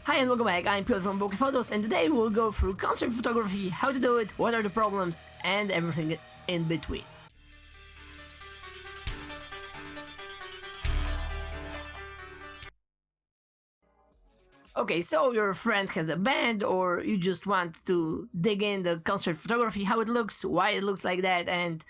Hi and welcome back, I'm Piotr from Photos, and today we'll go through concert photography, how to do it, what are the problems, and everything in between. Okay, so your friend has a band, or you just want to dig in the concert photography, how it looks, why it looks like that, and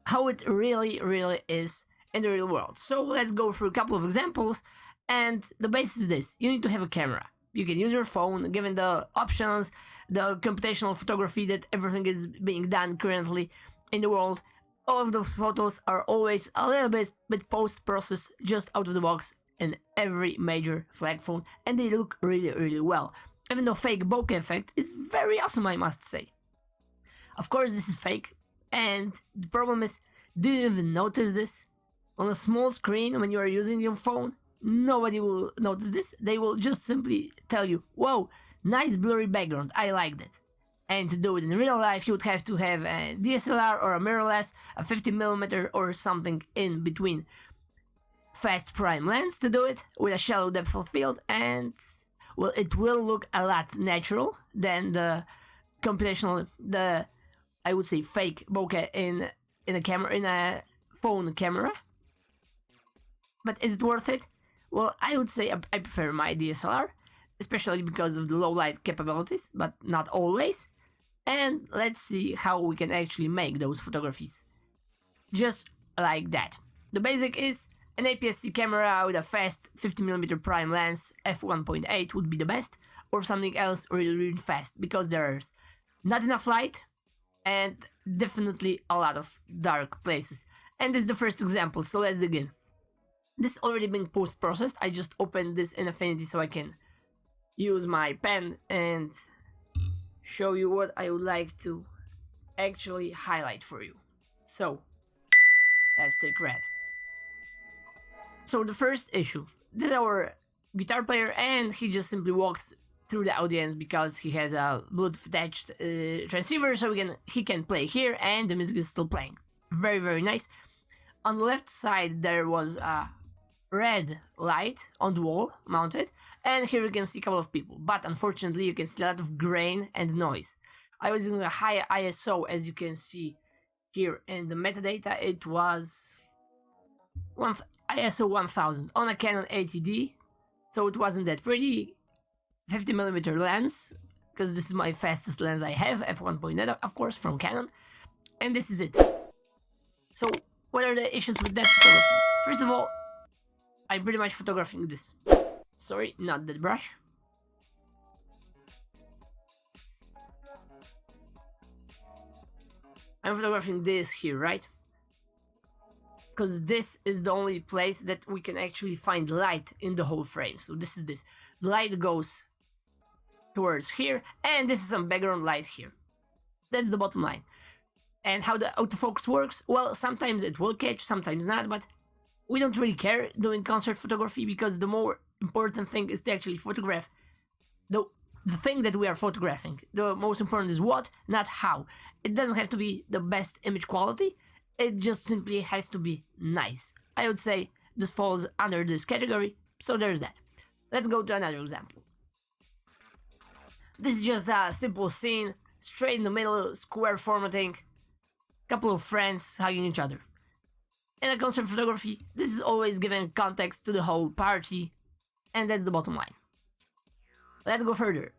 how it really is in the real world. So let's go through a couple of examples, and the base is this: you need to have a camera. You can use your phone, given the options, the computational photography that everything is being done currently in the world. All of those photos are always a little bit post-processed just out of the box in every major flag phone, and they look really well. Even though fake bokeh effect is very awesome, I must say. Of course, this is fake, and the problem is, do you even notice this? On a small screen when you are using your phone, nobody will notice this. They will just simply tell you, whoa, nice blurry background, I like that. And to do it in real life, you would have to have a DSLR or a mirrorless, a 50mm or something in between. Fast prime lens to do it, with a shallow depth of field, and well, it will look a lot natural than the computational, I would say fake bokeh in a camera, in a phone camera. But is it worth it? Well, I would say I prefer my DSLR, especially because of the low light capabilities, but not always. And let's see how we can actually make those photographies. Just like that. The basic is an APS-C camera with a fast 50mm prime lens, f1.8 would be the best, or something else really fast, because there's not enough light and definitely a lot of dark places. And this is the first example, so let's dig in. This already been post-processed. I just opened this in Affinity so I can use my pen and show you what I would like to actually highlight for you. So, let's take red. So the first issue. This is our guitar player, and he just simply walks through the audience because he has a Bluetooth attached transceiver, so he can play here and the music is still playing. Very nice. On the left side there was a red light on the wall mounted, and here you can see a couple of people, but unfortunately you can see a lot of grain and noise. I was using a high ISO, as you can see here in the metadata. It was ISO 1000 on a Canon 80D, so it wasn't that pretty. 50mm lens, because this is my fastest lens I have, f1.8 of course, from Canon, and this is it. So what are the issues with that photography? First of all, I'm pretty much photographing this. Sorry, not that brush. I'm photographing this here, right? Because this is the only place that we can actually find light in the whole frame. So this is this. The light goes towards here, and this is some background light here. That's the bottom line. And how the autofocus works? Well, sometimes it will catch, sometimes not, but we don't really care doing concert photography, because the more important thing is to actually photograph the thing that we are photographing. The most important is what, not how. It doesn't have to be the best image quality, it just simply has to be nice. I would say this falls under this category, so there's that. Let's go to another example. This is just a simple scene, straight in the middle, square formatting, couple of friends hugging each other. In a concert photography, this is always giving context to the whole party, and that's the bottom line. Let's go further.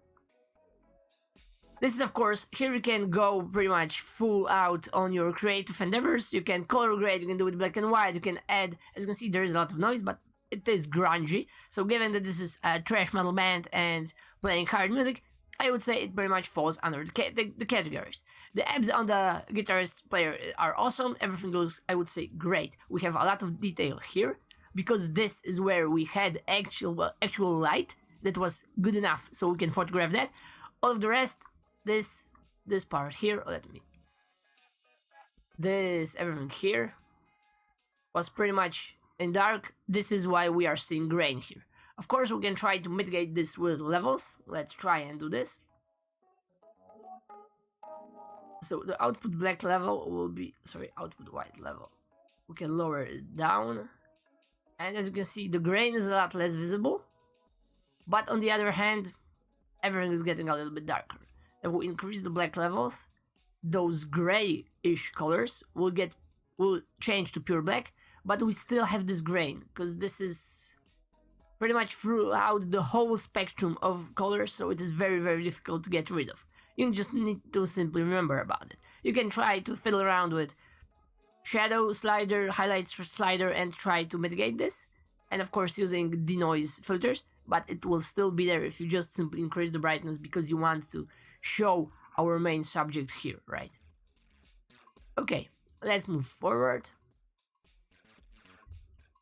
This is, of course, here you can go pretty much full out on your creative endeavors. You can color grade, you can do it black and white, you can add, as you can see there is a lot of noise, but it is grungy. So given that this is a thrash metal band and playing hard music, I would say it very much falls under the categories. The abs on the guitarist player are awesome. Everything goes, I would say, great. We have a lot of detail here, because this is where we had actual light that was good enough, so we can photograph that. All of the rest, this part here, everything here was pretty much in dark. This is why we are seeing grain here. Of course, we can try to mitigate this with levels. Let's try and do this. So the output black level will be, output white level. We can lower it down. And as you can see, the grain is a lot less visible. But on the other hand, everything is getting a little bit darker. If we increase the black levels, those gray-ish colors will change to pure black, but we still have this grain, because this is pretty much throughout the whole spectrum of colors, so it is very, very difficult to get rid of. You just need to simply remember about it. You can try to fiddle around with shadow slider, highlights slider, and try to mitigate this, and of course using denoise filters, but it will still be there if you just simply increase the brightness because you want to show our main subject here, right? Okay, let's move forward.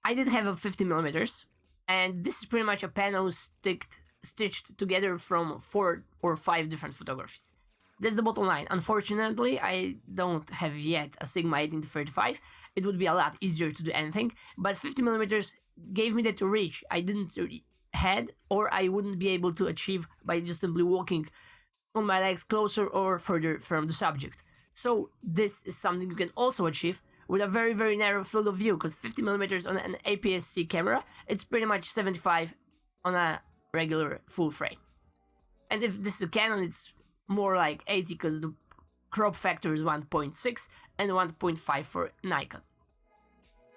I did have a 50 millimeters, and this is pretty much a pano stitched together from 4 or 5 different photographies. That's the bottom line. Unfortunately, I don't have yet a Sigma 18-35. It would be a lot easier to do anything, but 50 millimeters gave me that reach I didn't had, or I wouldn't be able to achieve by just simply walking on my legs closer or further from the subject. So this is something you can also achieve with a very, very narrow field of view, because 50 millimeters on an APS-C camera, it's pretty much 75 on a regular full frame. And if this is a Canon, it's more like 80, because the crop factor is 1.6 and 1.5 for Nikon.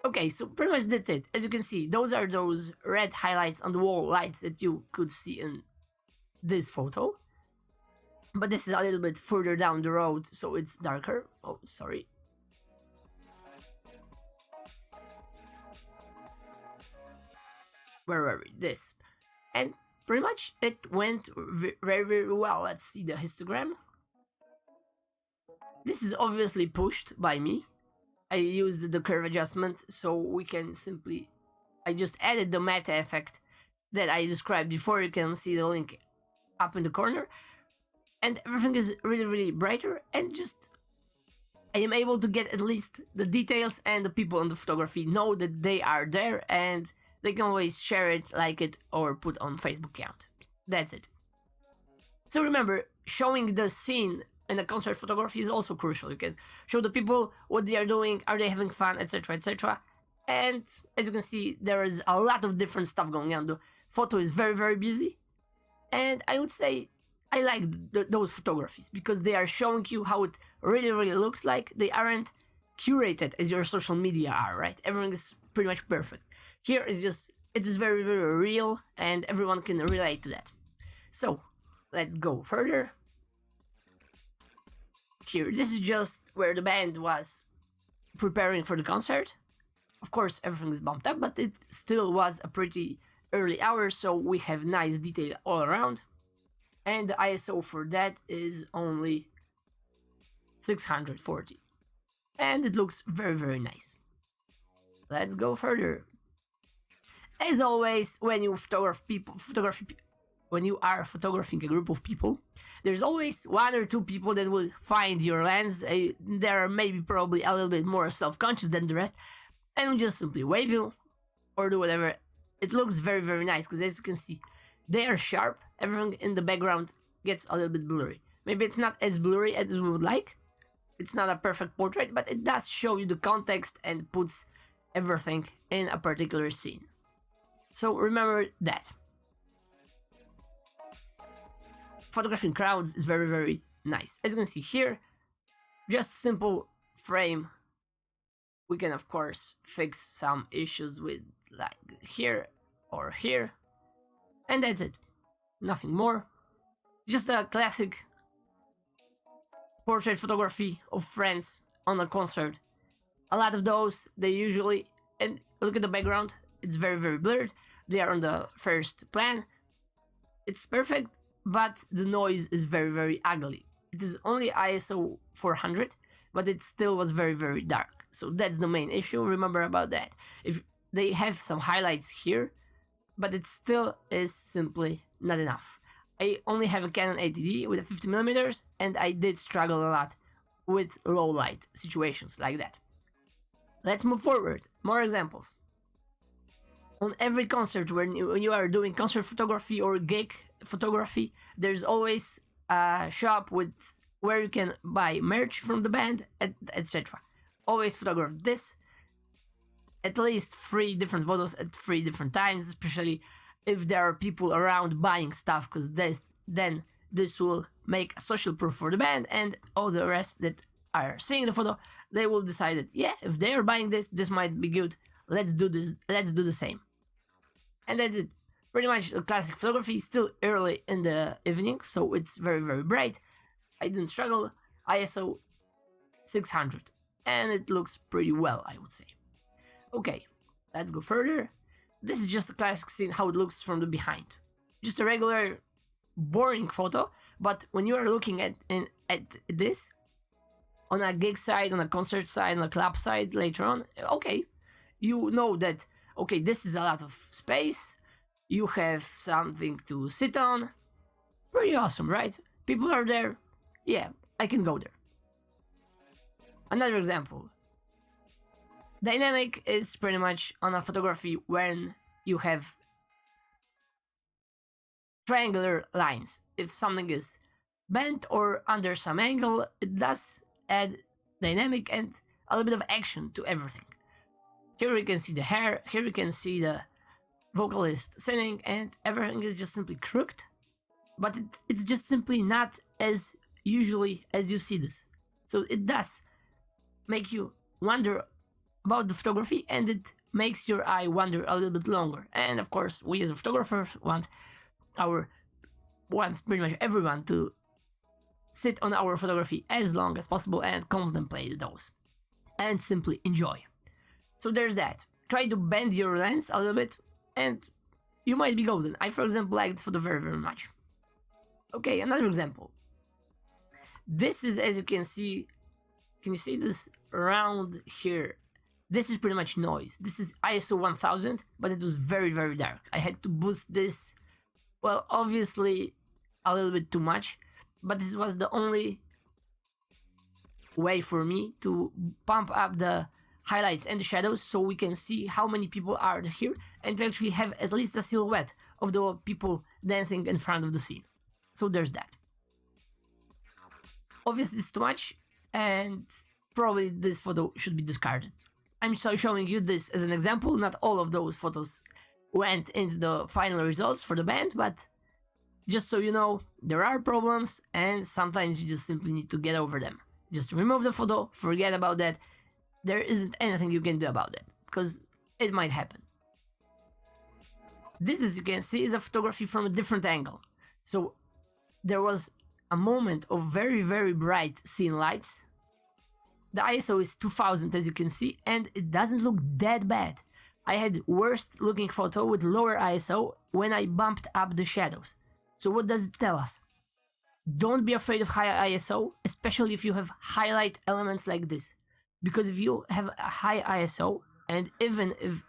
Okay, so pretty much that's it. As you can see, those are those red highlights on the wall lights that you could see in this photo. But this is a little bit further down the road, so it's darker. Oh, sorry. Where were we? This. And pretty much it went very, very well. Let's see the histogram. This is obviously pushed by me. I used the curve adjustment, so we can simply... I just added the meta effect that I described before. You can see the link up in the corner. And everything is really, really brighter, and just... I am able to get at least the details, and the people on the photography know that they are there, and they can always share it, like it, or put on Facebook account. That's it. So remember, showing the scene in a concert photography is also crucial. You can show the people what they are doing, are they having fun, etc, etc. And as you can see, there is a lot of different stuff going on. The photo is very, very busy, and I would say I like those photographies because they are showing you how it really, really looks like. They aren't curated as your social media are, right? Everything is pretty much perfect. Here is just, it is very, very real, and everyone can relate to that. So, let's go further. Here, this is just where the band was preparing for the concert. Of course, everything is bumped up, but it still was a pretty early hour, so we have nice detail all around. And the ISO for that is only 640. And it looks very, very nice. Let's go further. As always, when you when you are photographing a group of people, there's always 1 or 2 people that will find your lens. They are maybe probably a little bit more self-conscious than the rest, and will just simply wave you or do whatever. It looks very, very nice because, as you can see, they are sharp. Everything in the background gets a little bit blurry. Maybe it's not as blurry as we would like. It's not a perfect portrait, but it does show you the context and puts everything in a particular scene. So remember that. Photographing crowds is very, very nice. As you can see here, just simple frame. We can of course fix some issues with like here or here, and that's it. Nothing more. Just a classic portrait photography of friends on a concert. A lot of those, they usually, and look at the background, it's very, very blurred. They are on the first plan. It's perfect, but the noise is very, very ugly. It is only ISO 400, but it still was very, very dark. So that's the main issue. Remember about that. If they have some highlights here, but it still is simply not enough. I only have a Canon 80D with a 50mm, and I did struggle a lot with low light situations like that. Let's move forward. More examples. On every concert, when you are doing concert photography or gig photography, there's always a shop with where you can buy merch from the band, etc. Always photograph this. At least 3 different photos at 3 different times, especially if there are people around buying stuff, because then this will make a social proof for the band, and all the rest that are seeing the photo, they will decide that, yeah, if they are buying this, this might be good. Let's do this. Let's do the same. And that's it. Pretty much a classic photography. Still early in the evening, so it's very, very bright. I didn't struggle. ISO 600, and it looks pretty well, I would say. Okay, let's go further. This is just a classic scene, how it looks from the behind. Just a regular, boring photo, but when you are looking at this, on a gig side, on a concert side, on a club side later on, okay, you know that, okay, this is a lot of space, you have something to sit on, pretty awesome, right? People are there, yeah, I can go there. Another example. Dynamic is pretty much on a photography when you have triangular lines. If something is bent or under some angle, it does add dynamic and a little bit of action to everything. Here we can see the hair, here we can see the vocalist singing, and everything is just simply crooked, but it's just simply not as usually as you see this. So it does make you wonder about the photography, and it makes your eye wander a little bit longer. And of course, we as photographers want pretty much everyone to sit on our photography as long as possible and contemplate those and simply enjoy. So there's that. Try to bend your lens a little bit and you might be golden. I, for example, like this photo very, very much. Okay, another example. This is, as you can see you see this around here? This is pretty much noise. This is ISO 1000, but it was very, very dark. I had to boost this, well, obviously a little bit too much, but this was the only way for me to pump up the highlights and the shadows so we can see how many people are here and to actually have at least a silhouette of the people dancing in front of the scene. So there's that. Obviously it's too much and probably this photo should be discarded. I'm so showing you this as an example. Not all of those photos went into the final results for the band, but just so you know, there are problems and sometimes you just simply need to get over them. Just remove the photo, forget about that. There isn't anything you can do about it, because it might happen. This, as you can see, is a photography from a different angle. So there was a moment of very, very bright scene lights. The ISO is 2000, as you can see, and it doesn't look that bad. I had worst looking photo with lower ISO when I bumped up the shadows. So what does it tell us? Don't be afraid of high ISO, especially if you have highlight elements like this. Because if you have a high ISO, and even if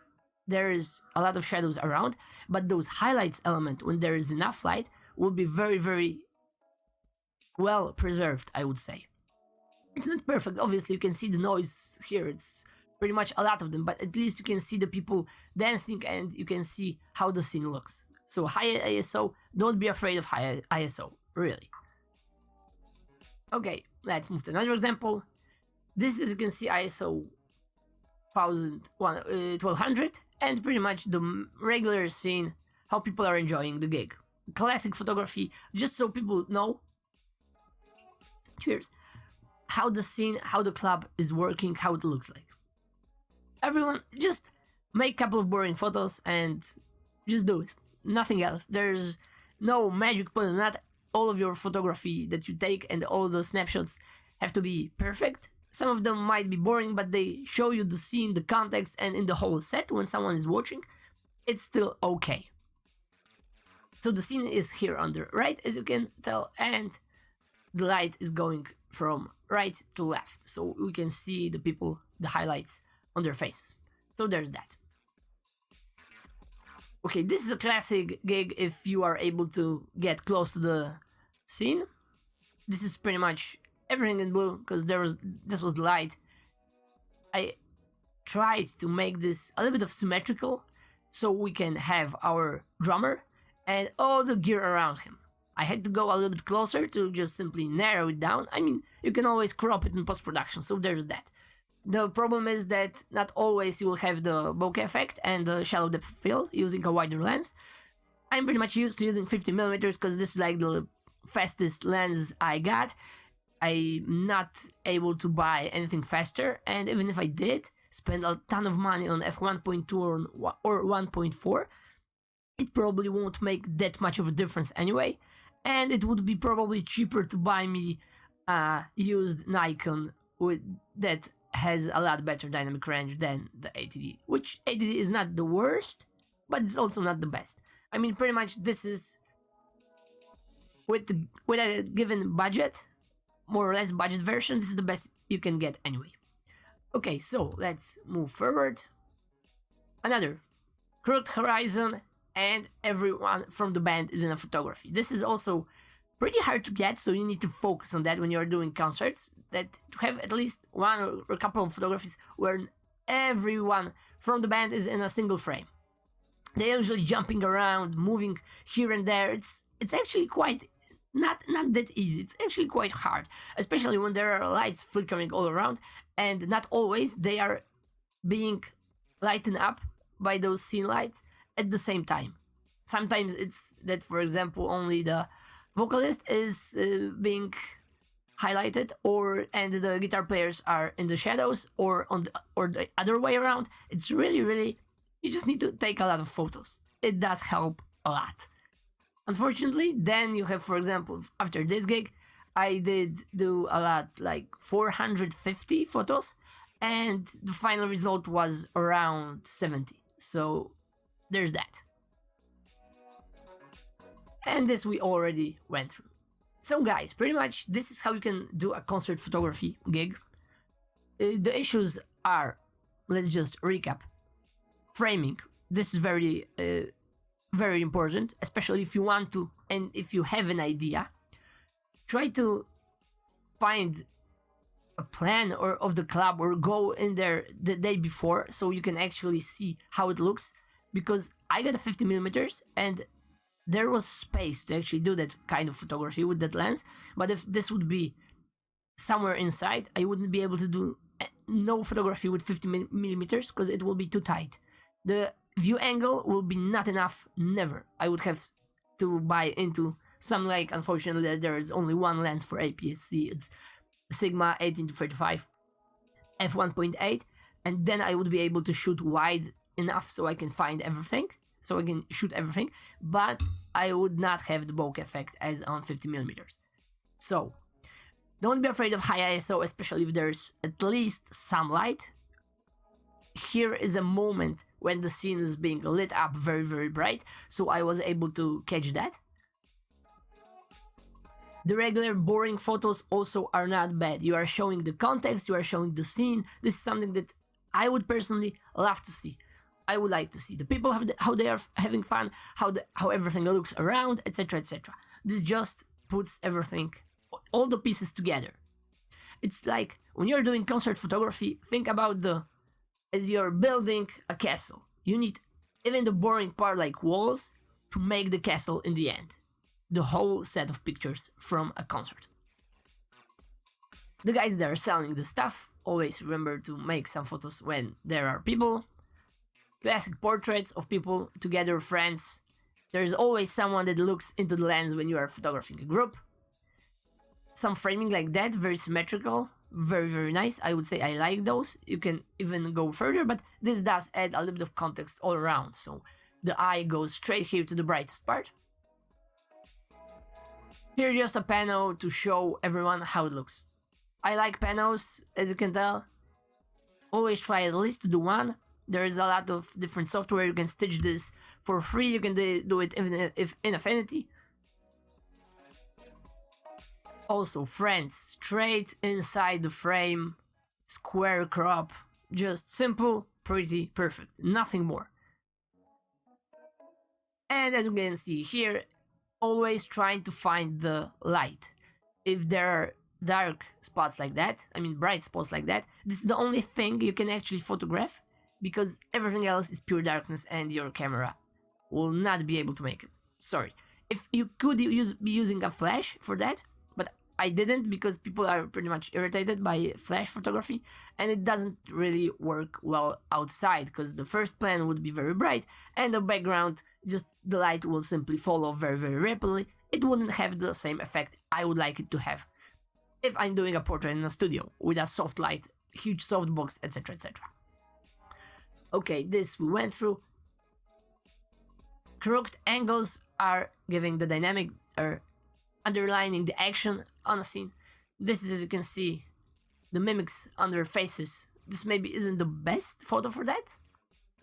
there is a lot of shadows around, but those highlights element, when there is enough light, will be very, very well preserved, I would say. It's not perfect, obviously you can see the noise here, it's pretty much a lot of them, but at least you can see the people dancing and you can see how the scene looks. So high ISO, don't be afraid of high ISO, really. Okay, let's move to another example. This, as you can see, ISO 1200, and pretty much the regular scene, how people are enjoying the gig. Classic photography, just so people know, cheers, how the scene, how the club is working, how it looks like. Everyone, just make a couple of boring photos and just do it. Nothing else. There's no magic bullet. Not all of your photography that you take and all the snapshots have to be perfect. Some of them might be boring, but they show you the scene, the context, and in the whole set when someone is watching, it's still okay. So the scene is here on the right, as you can tell, and the light is going from right to left, so we can see the people, the highlights on their faces. So there's that. Okay, this is a classic gig if you are able to get close to the scene. This is pretty much everything in blue, because this was the light. I tried to make this a little bit of symmetrical, so we can have our drummer and all the gear around him. I had to go a little bit closer to just simply narrow it down. I mean, you can always crop it in post-production, so there's that. The problem is that not always you will have the bokeh effect and the shallow depth field using a wider lens. I'm pretty much used to using 50 millimeters because this is like the fastest lens I got. I'm not able to buy anything faster, and even if I did spend a ton of money on f1.2 or 1.4, it probably won't make that much of a difference anyway, and it would be probably cheaper to buy me a used Nikon that has a lot better dynamic range than the 80D, which 80D is not the worst, but it's also not the best. I mean, pretty much this is with a given budget, more or less budget version, this is the best you can get anyway. Okay, so let's move forward. Another crooked horizon, and everyone from the band is in a photography. This is also pretty hard to get, so you need to focus on that when you're doing concerts, that to have at least one or a couple of photographies where everyone from the band is in a single frame. They're usually jumping around, moving here and there. It's actually quite not that easy. It's actually quite hard, especially when there are lights flickering all around, and not always they are being lightened up by those scene lights at the same time. Sometimes it's that, for example, only the vocalist is being highlighted, and the guitar players are in the shadows, or the other way around. It's really, you just need to take a lot of photos. It does help a lot. Unfortunately, then you have, for example, after this gig, I did do a lot, like 450 photos, and the final result was around 70. So there's that. And this we already went through. So guys, pretty much this is how you can do a concert photography gig. The issues are, let's just recap. Framing. This is very important, especially if you want to, and if you have an idea. Try to find a plan of the club, or go in there the day before so you can actually see how it looks, because I got a 50 millimeters and there was space to actually do that kind of photography with that lens. But if this would be somewhere inside, I wouldn't be able to do no photography with 50 millimeters because it will be too tight. The view angle will be not enough, never. I would have to buy into some, like, unfortunately there is only one lens for APS-C. It's Sigma 18-35 f1.8, and then I would be able to shoot wide enough so I can find everything, so I can shoot everything, but I would not have the bokeh effect as on 50 millimeters. So don't be afraid of high ISO, especially if there's at least some light. Here is a moment when the scene is being lit up very bright, so I was able to catch that. The regular boring photos also are not bad. You are showing the context, you are showing the scene. This is something that I would personally love to see. I would like to see the people how they are having fun, how everything looks around, etc. This just puts everything, all the pieces together. It's like when you're doing concert photography, think about as you're building a castle. You need even the boring part like walls to make the castle in the end. The whole set of pictures from a concert. The guys that are selling the stuff, always remember to make some photos when there are people. Classic portraits of people together, friends. There's always someone that looks into the lens when you are photographing a group. Some framing like that, very symmetrical, very nice. I would say I like those. You can even go further, but this does add a little bit of context all around, so the eye goes straight here to the brightest part. Here's just a pano to show everyone how it looks. I like panos, as you can tell. Always try at least to do one. There is a lot of different software. You can stitch this for free. You can do it even if in Affinity. Also, friends, straight inside the frame, square crop, just simple, pretty, perfect, nothing more. And as you can see here, always trying to find the light. If there are dark spots like that, I mean bright spots like that, this is the only thing you can actually photograph, because everything else is pure darkness and your camera will not be able to make it. Sorry. If you could be using a flash for that, but I didn't because people are pretty much irritated by flash photography, and it doesn't really work well outside because the first plan would be very bright and the background, just the light will simply follow very, very rapidly. It wouldn't have the same effect I would like it to have if I'm doing a portrait in a studio with a soft light, huge softbox, etc, etc. Okay, this we went through. Crooked angles are giving the dynamic, or underlining the action on a scene. This is, as you can see, the mimics on their faces. This maybe isn't the best photo for that.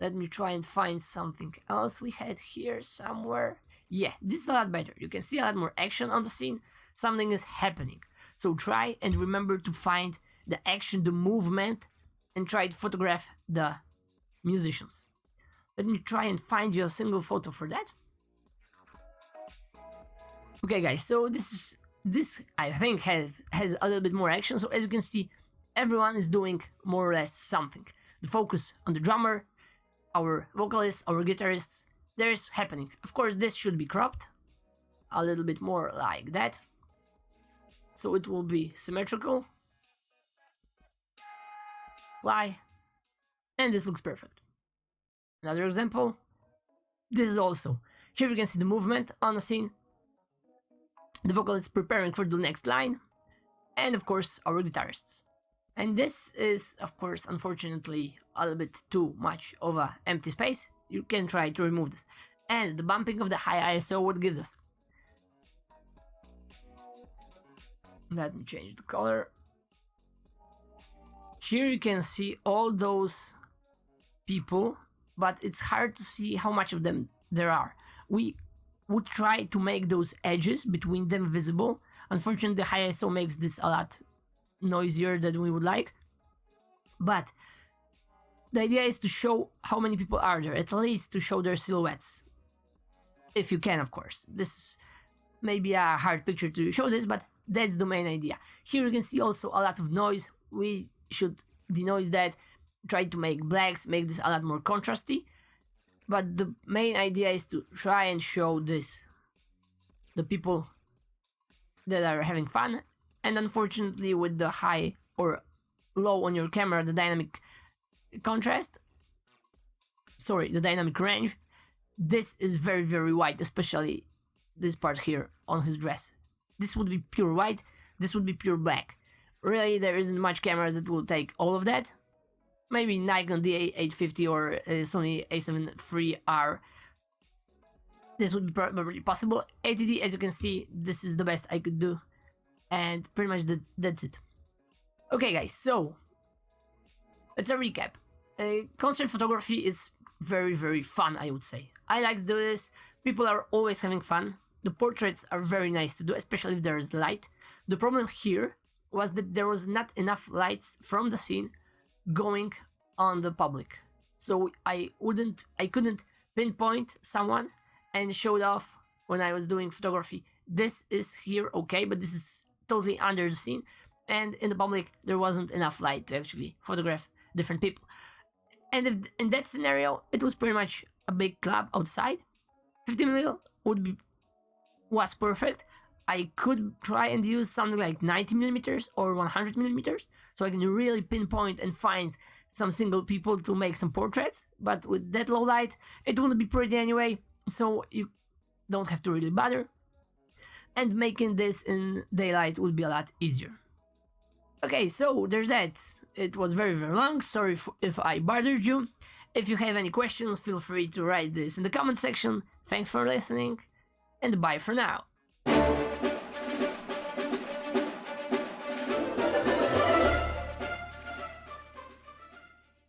Let me try and find something else we had here somewhere. Yeah, this is a lot better. You can see a lot more action on the scene. Something is happening. So try and remember to find the action, the movement, and try to photograph the musicians. Let me try and find you a single photo for that. Okay guys, so this I think has a little bit more action. So as you can see, everyone is doing more or less something. The focus on the drummer, our vocalists, our guitarists, there's happening. Of course, this should be cropped a little bit more like that, so it will be symmetrical. Fly, and this looks perfect. Another example, this is also, here you can see the movement on the scene, the vocalist preparing for the next line, and of course our guitarists. And this is, of course, unfortunately a little bit too much of a empty space. You can try to remove this. And the bumping of the high ISO, what gives us? Let me change the color. Here you can see all those people, but it's hard to see how much of them there are. We would try to make those edges between them visible. Unfortunately, the high ISO makes this a lot noisier than we would like. But the idea is to show how many people are there, at least to show their silhouettes. If you can, of course. This is maybe a hard picture to show this, but that's the main idea. Here you can see also a lot of noise. We should denoise that, try to make blacks, make this a lot more contrasty. But the main idea is to try and show this, the people that are having fun. And unfortunately, with the high or low on your camera, the dynamic contrast, the dynamic range, this is very, very white, especially this part here on his dress. This would be pure white, this would be pure black. Really, there isn't much cameras that will take all of that. Maybe Nikon D850 or Sony A7 III-R. This would be probably possible. ATD, as you can see, this is the best I could do. And pretty much that's it. Okay guys, so let's recap. Concert photography is very, very fun, I would say. I like to do this. People are always having fun. The portraits are very nice to do, especially if there is light. The problem here was that there was not enough lights from the scene going on the public. So I couldn't pinpoint someone and show it off when I was doing photography. This is here okay, but this is totally under the scene. And in the public, there wasn't enough light to actually photograph different people. And if, in that scenario, it was pretty much a big club outside. 50mm was perfect. I could try and use something like 90mm or 100mm, so I can really pinpoint and find some single people to make some portraits. But with that low light, it wouldn't be pretty anyway, so you don't have to really bother. And making this in daylight would be a lot easier. Okay, so there's that. It was very, very long. Sorry if I bothered you. If you have any questions, feel free to write this in the comment section. Thanks for listening, and bye for now.